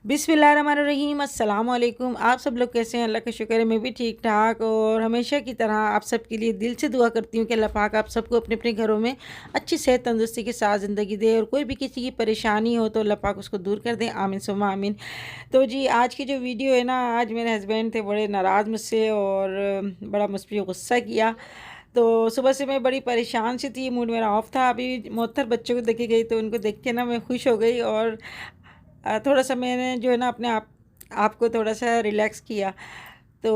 बिस्मिल्लाहिर्रहमानिर्रहीम अस्सलाम वालेकुम। आप सब लोग कैसे हैं? अल्लाह का शुक्र है मैं भी ठीक ठाक। और हमेशा की तरह आप सब के लिए दिल से दुआ करती हूँ कि अल्लाह पाक आप सबको अपने अपने घरों में अच्छी सेहत तंदुरुस्ती के साथ ज़िंदगी दे, और कोई भी किसी की परेशानी हो तो अल्लाह पाक उसको दूर कर दें। आमीन सुम्मा आमीन। तो जी आज की जो वीडियो है ना, आज मेरे हस्बैंड थे बड़े नाराज़ मुझसे और बड़ा मुझ पर गुस्सा किया। तो सुबह से मैं बड़ी परेशान सी थी, मूड मेरा ऑफ था। अभी मोहत्तर बच्चों को देखे गई तो उनको देख के ना मैं खुश हो गई, और थोड़ा सा मैंने जो है ना अपने आप को थोड़ा सा रिलैक्स किया। तो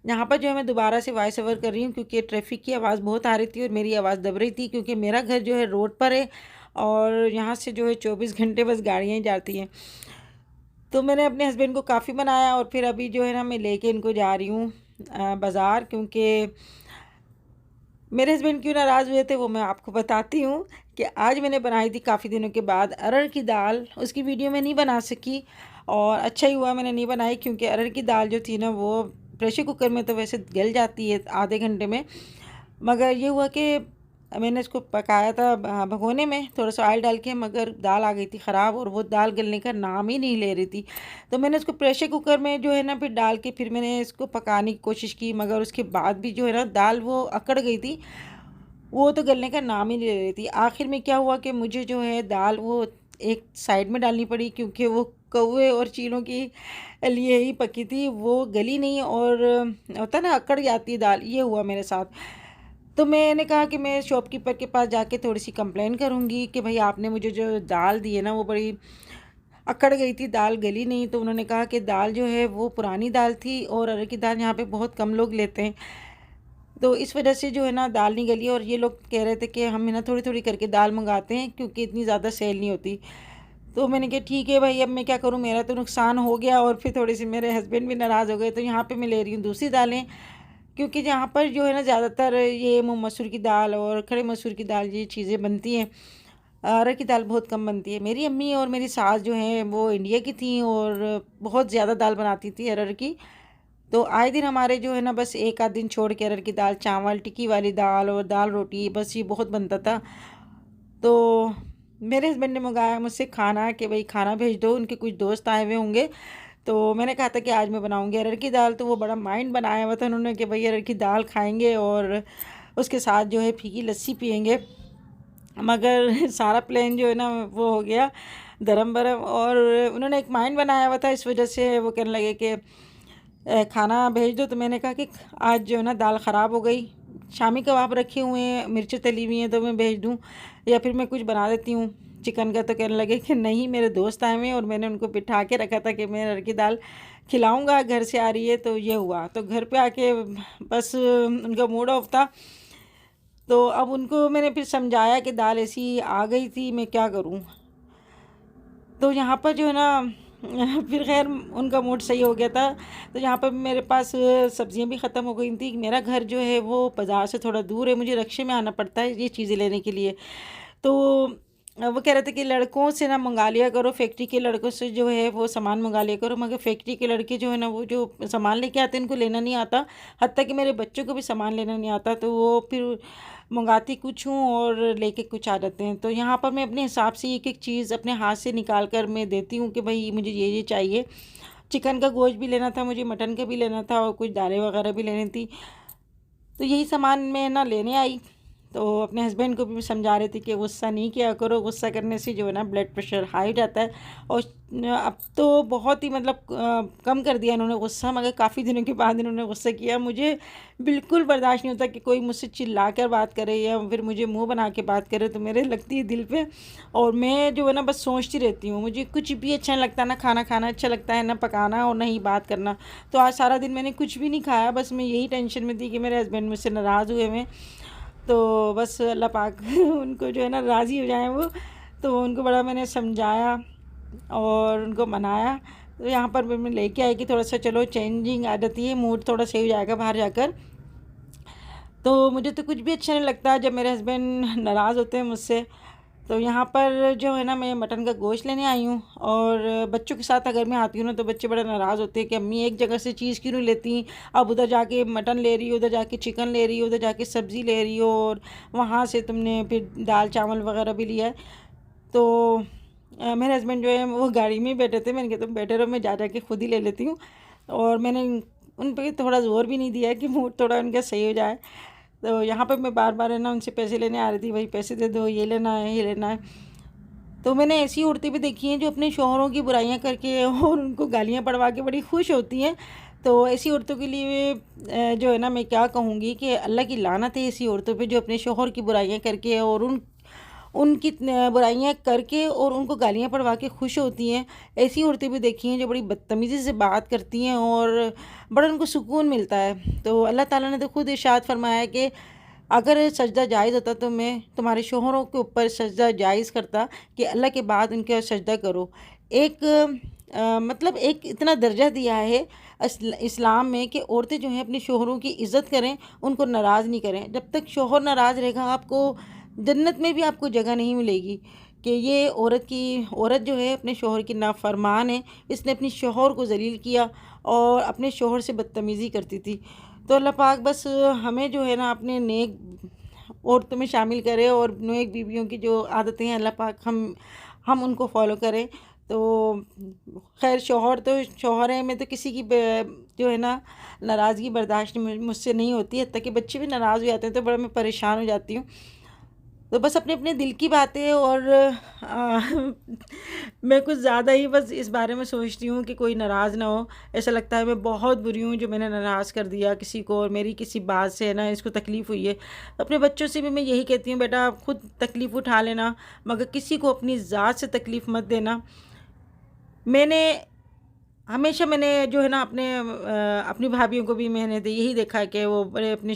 यहाँ पर जो है मैं दोबारा से वॉइस ओवर कर रही हूँ क्योंकि ट्रैफिक की आवाज़ बहुत आ रही थी और मेरी आवाज़ दब रही थी, क्योंकि मेरा घर जो है रोड पर है और यहाँ से जो है 24 घंटे बस गाड़ियाँ ही जाती हैं। तो मैंने अपने हस्बैंड को काफ़ी मनाया और फिर अभी जो है ना मैं लेके इनको जा रही हूँ बाज़ार, क्योंकि मेरे हस्बैंड क्यों नाराज़ हुए थे वो मैं आपको बताती हूँ। कि आज मैंने बनाई थी काफ़ी दिनों के बाद अरहर की दाल, उसकी वीडियो मैं नहीं बना सकी और अच्छा ही हुआ मैंने नहीं बनाई, क्योंकि अरहर की दाल जो थी ना वो प्रेशर कुकर में तो वैसे गल जाती है आधे घंटे में, मगर ये हुआ कि मैंने इसको पकाया था भगोने में थोड़ा सा ऑयल डाल के, मगर दाल आ गई थी ख़राब और वो दाल गलने का नाम ही नहीं ले रही थी। तो मैंने इसको प्रेशर कुकर में जो है ना फिर डाल के फिर मैंने इसको पकाने की कोशिश की, मगर उसके बाद भी जो है ना दाल वो अकड़ गई थी, वो तो गलने का नाम ही नहीं ले रही थी। आखिर में क्या हुआ कि मुझे जो है दाल वो एक साइड में डालनी पड़ी, क्योंकि वो कौवे और चीलों के लिए ही पकी थी, वो गली नहीं और होता ना अकड़ जाती है दाल, ये हुआ मेरे साथ। तो मैंने कहा कि मैं शॉपकीपर के पास जाके थोड़ी सी कंप्लेन करूँगी कि भाई आपने मुझे जो दाल दी है ना वो बड़ी अकड़ गई थी, दाल गली नहीं। तो उन्होंने कहा कि दाल जो है वो पुरानी दाल थी और अरहर की दाल यहाँ पे बहुत कम लोग लेते हैं, तो इस वजह से जो है ना दाल नहीं गली। और ये लोग कह रहे थे कि हम ना थोड़ी थोड़ी करके दाल मंगाते हैं क्योंकि इतनी ज़्यादा सेल नहीं होती। तो मैंने कहा ठीक है भाई, अब मैं क्या करूँ, मेरा तो नुकसान हो गया और फिर थोड़ी सी मेरे हस्बैंड भी नाराज़ हो गए। तो यहाँ पे मैं ले रही हूँ दूसरी दालें, क्योंकि यहाँ पर जो है ना ज़्यादातर ये मूंग मसूर की दाल और खड़े मसूर की दाल ये चीज़ें बनती हैं। अरहर की दाल बहुत कम बनती है। मेरी अम्मी और मेरी सास जो हैं वो इंडिया की थी और बहुत ज़्यादा दाल बनाती थी अरहर की। तो आए दिन हमारे जो है ना बस एक आध दिन छोड़ के अरहर की दाल चावल टिक्की वाली दाल और दाल रोटी बस ये बहुत बनता था। तो मेरे हस्बैंड ने मंगाया मुझसे खाना कि भाई खाना भेज दो, उनके कुछ दोस्त आए हुए होंगे। तो मैंने कहा था कि आज मैं बनाऊंगी अरहर की दाल, तो वो बड़ा माइंड बनाया हुआ था उन्होंने कि भाई अरहर की दाल खाएंगे और उसके साथ जो है फीकी लस्सी पियेंगे। मगर सारा प्लान जो है ना वो हो गया धर्म बरम, और उन्होंने एक माइंड बनाया हुआ था, इस वजह से वो कहने लगे कि खाना भेज दो। तो मैंने कहा कि आज जो है ना दाल ख़राब हो गई, शामी कबाब रखे हुए हैं, मिर्चें तली हुई हैं, तो मैं भेज दूँ या फिर मैं कुछ बना देती हूँ चिकन का। तो कहने लगे कि नहीं, मेरे दोस्त आए हुए हैं और मैंने उनको बिठा के रखा था कि मैं अरहर की दाल खिलाऊँगा, घर से आ रही है। तो ये हुआ, तो घर पे आके बस उनका मूड ऑफ था। तो अब उनको मैंने फिर समझाया कि दाल ऐसी आ गई थी, मैं क्या करूँ। तो यहाँ पर जो है ना फिर खैर उनका मूड सही हो गया था। तो यहाँ पर मेरे पास सब्जियाँ भी ख़त्म हो गई थी। मेरा घर जो है वो बाज़ार से थोड़ा दूर है, मुझे रिक्शे में आना पड़ता है ये चीज़ें लेने के लिए। तो वो कह रहे थे कि लड़कों से ना मंगा लिया करो, फैक्ट्री के लड़कों से जो है वो सामान मंगा लिया करो, मगर फैक्ट्री के लड़के जो है ना वो जो सामान लेके आते हैं उनको लेना नहीं आता। हत्ता कि मेरे बच्चों को भी सामान लेना नहीं आता, तो वो फिर मंगाती कुछ हूँ और लेके कुछ आ जाते हैं। तो यहाँ पर मैं अपने हिसाब से एक एक चीज़ अपने हाथ से निकाल कर मैं देती हूँ कि भाई मुझे ये चाहिए। चिकन का गोश्त भी लेना था मुझे, मटन का भी लेना था और कुछ दालें वगैरह भी लेनी थी। तो यही सामान मैं ना लेने आई। तो अपने हस्बैंड को भी समझा रही थी कि गुस्सा नहीं किया करो, गुस्सा करने से जो है ना ब्लड प्रेशर हाई हो जाता है। और अब तो बहुत ही मतलब कम कर दिया इन्होंने गुस्सा, मगर काफ़ी दिनों के बाद इन्होंने गुस्सा किया। मुझे बिल्कुल बर्दाश्त नहीं होता कि कोई मुझसे चिल्ला कर बात करे या फिर मुझे मुंह बना के बात करे, तो मेरे लगती है दिल पे। और मैं जो है ना बस सोचती रहती हूँ, मुझे कुछ भी अच्छा नहीं लगता, ना खाना खाना अच्छा लगता है, ना पकाना और ना ही बात करना। तो आज सारा दिन मैंने कुछ भी नहीं खाया, बस मैं यही टेंशन में थी कि मेरे हस्बैंड मुझसे नाराज़ हुए हैं। तो बस अल्लाह पाक उनको जो है ना राज़ी हो जाए वो। तो उनको बड़ा मैंने समझाया और उनको मनाया। तो यहाँ पर मैं लेके आई कि थोड़ा सा चलो चेंजिंग आ जाती है, मूड थोड़ा सही हो जाएगा बाहर जाकर। तो मुझे तो कुछ भी अच्छा नहीं लगता जब मेरे हस्बैंड नाराज़ होते हैं मुझसे। तो यहाँ पर जो है ना मैं मटन का गोश्त लेने आई हूँ, और बच्चों के साथ अगर मैं आती हूँ ना तो बच्चे बड़ा नाराज़ होते हैं कि अम्मी एक जगह से चीज़ क्यों नहीं लेती, अब उधर जाके मटन ले रही हो, उधर जाके चिकन ले रही हो, उधर जाके सब्ज़ी ले रही हो, और वहाँ से तुमने फिर दाल चावल वगैरह भी लिया है। तो मेरे हस्बैंड जो है वो गाड़ी में ही बैठे थे। मैंने कहा तुम बैठे रहो, मैं जा जा के खुद ही ले लेती हूँ। और मैंने उन पे थोड़ा ज़ोर भी नहीं दिया कि मूड थोड़ा उनका सही हो जाए। तो यहाँ पे मैं बार बार है ना उनसे पैसे लेने आ रही थी, भाई पैसे दे दो, ये लेना है, ये लेना है। तो मैंने ऐसी औरतें भी देखी हैं जो अपने शौहरों की बुराइयां करके और उनको गालियां पड़वा के बड़ी खुश होती हैं। तो ऐसी औरतों के लिए जो है ना, मैं क्या कहूँगी कि अल्लाह की लानत है ऐसी औरतों पे जो अपने शौहर की बुराइयां करके और उनकी बुराइयां करके और उनको गालियां पड़वा के खुश होती हैं। ऐसी औरतें भी देखी हैं जो बड़ी बदतमीज़ी से बात करती हैं और बड़ा उनको सुकून मिलता है। तो अल्लाह ताला ने तो खुद इरशाद फरमाया है कि अगर सजदा जायज़ होता तो मैं तुम्हारे शौहरों के ऊपर सजदा जायज़ करता कि अल्लाह के बाद उनके सजदा करो। एक मतलब एक इतना दर्जा दिया है इस्लाम में कि औरतें जो हैं अपने शौहरों की इज़्ज़त करें, उनको नाराज़ नहीं करें। जब तक शौहर नाराज़ रहेगा आपको जन्नत में भी आपको जगह नहीं मिलेगी। कि ये औरत जो है अपने शौहर की नाफरमान है, इसने अपने शौहर को ज़लील किया और अपने शौहर से बदतमीज़ी करती थी। तो अल्लाह पाक बस हमें जो है ना अपने नेक औरतों में शामिल करे और नेक बीवियों की जो आदतें हैं अल्लाह पाक हम उनको फॉलो करें। तो खैर शौहर तो शौहर है, मैं तो किसी की जो है ना नाराज़गी बर्दाश्त मुझसे नहीं होती है, हत्ता कि बच्चे भी नाराज़ हो जाते हैं तो बड़ा मैं परेशान हो जाती हूँ। तो बस अपने अपने दिल की बातें और मैं कुछ ज़्यादा ही बस इस बारे में सोचती हूँ कि कोई नाराज़ ना हो। ऐसा लगता है मैं बहुत बुरी हूँ जो मैंने नाराज़ कर दिया किसी को और मेरी किसी बात से है ना इसको तकलीफ़ हुई है। अपने बच्चों से भी मैं यही कहती हूँ, बेटा आप खुद तकलीफ़ उठा लेना, मगर किसी को अपनी ज़ात से तकलीफ़ मत देना। मैंने जो है ना अपनी भाभियों को भी मैंने तो यही देखा है कि वो बड़े अपने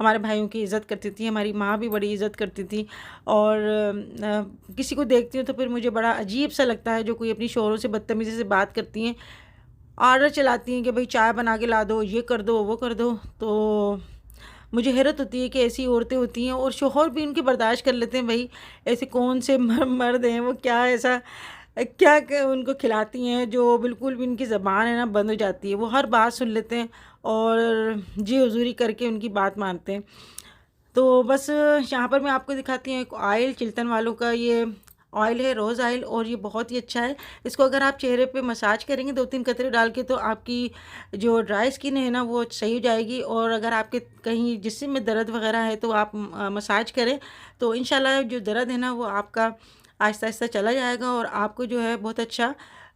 हमारे भाइयों की इज़्ज़त करती थी, हमारी माँ भी बड़ी इज़्ज़त करती थी। और किसी को देखती हूँ तो फिर मुझे बड़ा अजीब सा लगता है जो कोई अपनी शौहरों से बदतमीज़ी से बात करती हैं, ऑर्डर चलाती हैं कि भाई चाय बना के ला दो, ये कर दो, वो कर दो। तो मुझे हैरत होती है कि ऐसी औरतें होती हैं और शौहर भी उनकी बर्दाश्त कर लेते हैं। भाई ऐसे कौन से मर्द हैं, वो क्या ऐसा उनको खिलाती हैं जो बिल्कुल भी उनकी ज़बान है ना बंद हो जाती है, वो हर बात सुन लेते हैं और जी हुजूरी करके उनकी बात मानते हैं। तो बस यहाँ पर मैं आपको दिखाती हूँ एक ऑयल चिल्तन वालों का, ये ऑयल है रोज़ ऑयल और ये बहुत ही अच्छा है। इसको अगर आप चेहरे पे मसाज करेंगे 2-3 कतरे डाल के तो आपकी जो ड्राई स्किन है ना वो सही हो जाएगी। और अगर आपके कहीं जिस्म में दर्द वग़ैरह है तो आप मसाज करें तो इंशाल्लाह जो दर्द है ना वो आपका आहिस्ता-आहिस्ता चला जाएगा और आपको जो है बहुत अच्छा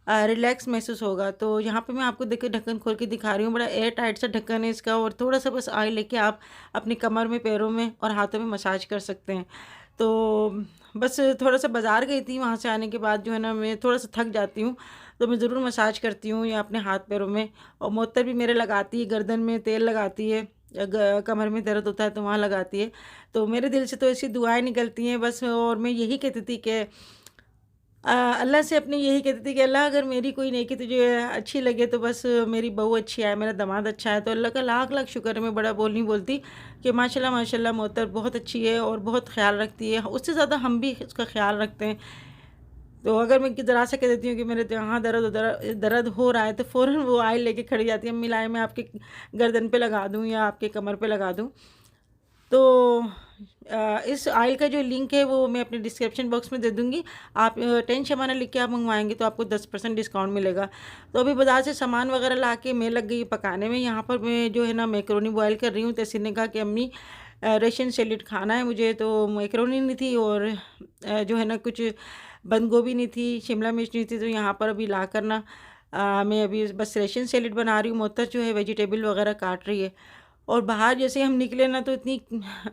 रिलैक्स महसूस होगा। तो यहाँ पे मैं आपको देखिए ढक्कन खोल के दिखा रही हूँ, बड़ा एयर टाइट सा ढक्कन है इसका और थोड़ा-सा बस ऑयल लेके आप अपनी कमर में, पैरों में और हाथों में मसाज कर सकते हैं। तो बस थोड़ा-सा बाज़ार गई थी, वहाँ से आने के बाद जो है ना मैं थोड़ा-सा थक जाती हूँ, तो मैं ज़रूर मसाज करती हूँ या अपने हाथ-पैरों में। और मोहतर भी मेरे लगाती है, गर्दन में तेल लगाती है, कमर में दर्द होता है तो वहाँ लगाती है। तो मेरे दिल से तो ऐसी दुआएँ निकलती हैं बस। और मैं यही कहती थी कि अल्लाह से अपनी यही कहती थी कि अल्लाह अगर मेरी कोई नेकी तुझे अच्छी लगे तो बस मेरी बहू अच्छी आए, मेरा दामाद अच्छा है। तो अल्लाह का लाख लाख शुक्र है, मैं बड़ा बोल नहीं बोलती कि माशाल्लाह माशाल्लाह मोहतर बहुत अच्छी है और बहुत ख़्याल रखती है, उससे ज़्यादा हम भी उसका ख़्याल रखते हैं। तो अगर मैं ज़रा सा कह देती हूँ कि मेरे तो यहाँ दर्द हो रहा है तो फ़ौरन वो ऑयल लेके खड़ी जाती है, मिलाए मैं आपके गर्दन पे लगा दूँ या आपके कमर पे लगा दूँ। तो इस ऑयल का जो लिंक है वो मैं अपने डिस्क्रिप्शन बॉक्स में दे दूँगी। आप 10 शबाना लिख के आप मंगवाएँगे तो आपको 10% डिस्काउंट मिलेगा। तो अभी बाज़ार से सामान वगैरह ला के मैं लग गई पकाने में। यहाँ पर मैं जो है ना मैकरोनी बॉयल कर रही हूँ। तहसीन ने कहा कि अम्मी रशियन सैलेड खाना है मुझे, तो मैकरोनी नहीं थी और जो है ना कुछ बंद गोभी नहीं थी, शिमला मिर्च नहीं थी, तो यहाँ पर अभी ला कर ना मैं अभी बस रशियन सैलेड बना रही हूँ। मोहतर जो है वेजिटेबल वगैरह काट रही है। और बाहर जैसे हम निकले ना तो इतनी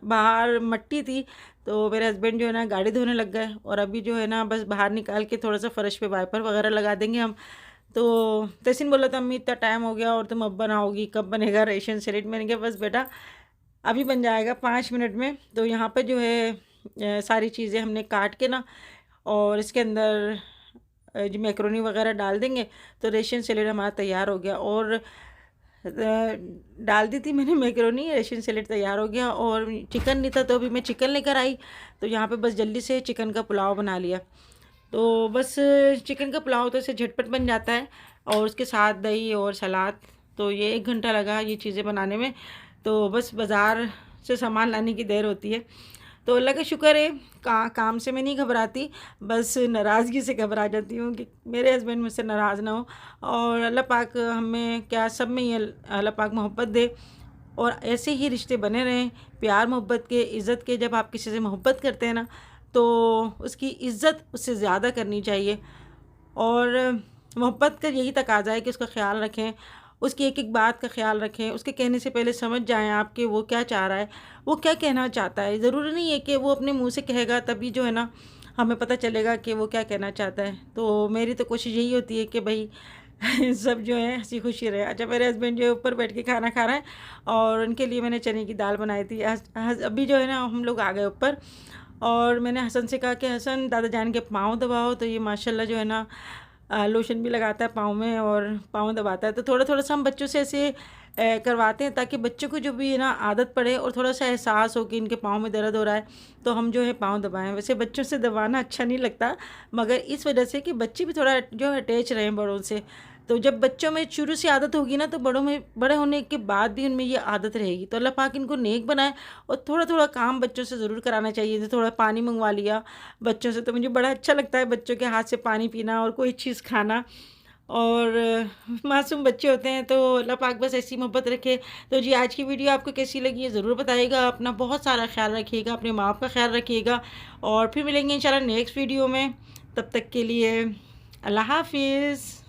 बाहर मट्टी थी, तो मेरे हस्बैंड जो है ना गाड़ी धोने लग गए और अभी जो है ना बस बाहर निकाल के थोड़ा सा फ़र्श पे वाइपर वगैरह लगा देंगे हम। तो तहसीन बोला था अम्मी इतना टाइम हो गया और तुम अब बनाओगी, कब बनेगा रेशन सैलेड? मैंने कहा बस बेटा अभी बन जाएगा 5 मिनट में। तो यहाँ पर जो है सारी चीज़ें हमने काट के ना और इसके अंदर जो मैक्रोनी वगैरह डाल देंगे तो रेशन सैलेड हमारा तैयार हो गया। और डाल दी थी मैंने मैकरोनी, रशियन सैलेड तैयार हो गया। और चिकन नहीं था तो अभी मैं चिकन लेकर आई, तो यहाँ पे बस जल्दी से चिकन का पुलाव बना लिया। तो बस चिकन का पुलाव तो ऐसे झटपट बन जाता है और उसके साथ दही और सलाद, तो ये 1 घंटा लगा ये चीज़ें बनाने में। तो बस बाज़ार से सामान लाने की देर होती है। तो अल्लाह का शुक्र है, काम से मैं नहीं घबराती, बस नाराज़गी से घबरा जाती हूँ कि मेरे हस्बैंड मुझसे नाराज़ ना हो। और अल्लाह पाक हमें क्या सब में ही अल्लाह पाक मोहब्बत दे और ऐसे ही रिश्ते बने रहें, प्यार मोहब्बत के, इज़्ज़त के। जब आप किसी से मोहब्बत करते हैं ना, तो उसकी इज़्ज़त उससे ज़्यादा करनी चाहिए। और मोहब्बत का यही तकाज़ा है कि उसका ख़्याल रखें, उसकी एक एक बात का ख़्याल रखें, उसके कहने से पहले समझ जाएँ आप कि वो क्या चाह रहा है, वो क्या कहना चाहता है। ज़रूरी नहीं है कि वो अपने मुँह से कहेगा तभी जो है ना हमें पता चलेगा कि वो क्या कहना चाहता है। तो मेरी तो कोशिश यही होती है कि भई सब जो है हँसी खुशी रहे। अच्छा, मेरे हस्बैंड जो है ऊपर बैठ के खाना खा रहे हैं और उनके लिए मैंने चने की दाल बनाई थी। अभी जो है ना हम लोग आ गए ऊपर और मैंने हसन से कहा कि हसन, दादा जान के पाँव दबाओ। तो ये माशाल्लाह जो है ना लोशन भी लगाता है पाँव में और पाँव दबाता है। तो थोड़ा-थोड़ा सा हम बच्चों से ऐसे करवाते हैं ताकि बच्चों को जो भी है ना आदत पड़े और थोड़ा-सा एहसास हो कि इनके पाँव में दर्द हो रहा है, तो हम जो है पाँव दबाएँ। वैसे बच्चों से दबाना अच्छा नहीं लगता, मगर इस वजह से कि बच्चे भी थोड़ा जो है अटैच रहें बड़ों से। तो जब बच्चों में शुरू से आदत होगी ना, तो बड़े होने के बाद भी उनमें ये आदत रहेगी। तो अल्लाह पाक इनको नेक बनाए और थोड़ा-थोड़ा काम बच्चों से ज़रूर कराना चाहिए। जैसे थोड़ा पानी मंगवा लिया बच्चों से, तो मुझे बड़ा अच्छा लगता है बच्चों के हाथ से पानी पीना और कोई चीज़ खाना। और मासूम बच्चे होते हैं, तो अल्लाह पाक बस ऐसी मोहब्बत रखे। तो जी, आज की वीडियो आपको कैसी लगी है ज़रूर बताइएगा। अपना बहुत सारा ख़्याल रखिएगा, अपने माँ बाप का ख़्याल रखिएगा और फिर मिलेंगे इंशाल्लाह नेक्स्ट वीडियो में। तब तक के लिए अल्लाह हाफ़िज़।